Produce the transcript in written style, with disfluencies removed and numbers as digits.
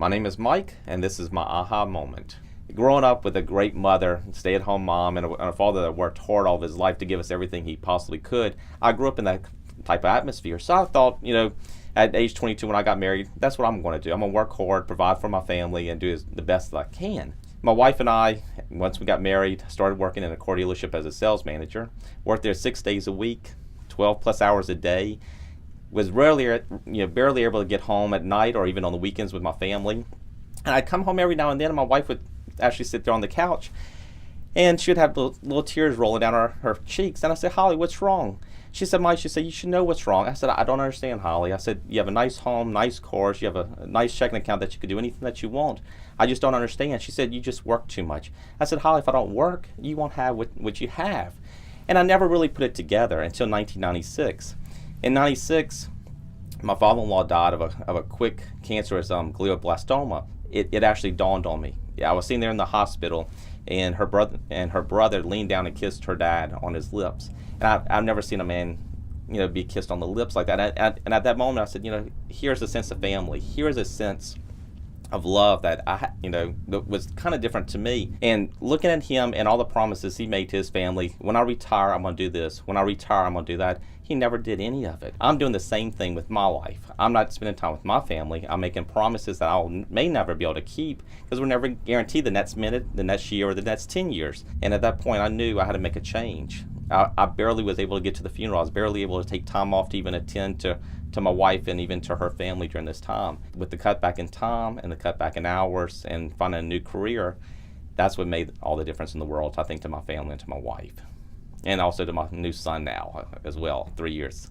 My name is Mike, and this is my aha moment. Growing up with a great mother, stay-at-home mom, and a father that worked hard all of his life to give us everything he possibly could, I grew up in that type of atmosphere. So I thought, at age 22 when I got married, that's what I'm going to do. I'm going to work hard, provide for my family, and do the best that I can. My wife and I, once we got married, started working in a car dealership as a sales manager. Worked there 6 days a week, 12 plus hours a day. Was barely able to get home at night or even on the weekends with my family. And I'd come home every now and then, and my wife would actually sit there on the couch, and she would have little tears rolling down her cheeks. And I said, "Holly, what's wrong?" She said, "Mike," she said, "you should know what's wrong." I said, "I don't understand, Holly." I said, "You have a nice home, nice cars, you have a nice checking account that you could do anything that you want. I just don't understand." She said, "You just work too much." I said, "Holly, if I don't work, you won't have what you have." And I never really put it together until 1996. In 96, my father-in-law died of a quick cancerous glioblastoma. It actually dawned on me. Yeah, I was sitting there in the hospital, and her brother leaned down and kissed her dad on his lips. And I've never seen a man, be kissed on the lips like that. And at that moment, I said, here's a sense of family. Here's a sense of love that that was kind of different to me. And looking at him and all the promises he made to his family, when I retire, I'm going to do this. When I retire, I'm going to do that. He never did any of it. I'm doing the same thing with my life. I'm not spending time with my family. I'm making promises that I may never be able to keep, because we're never guaranteed the next minute, the next year, or the next 10 years. And at that point, I knew I had to make a change. I barely was able to get to the funeral. I was barely able to take time off to even attend to my wife and even to her family during this time. With the cutback in time and the cutback in hours and finding a new career, that's what made all the difference in the world, I think, to my family and to my wife. And also to my new son now as well, 3 years.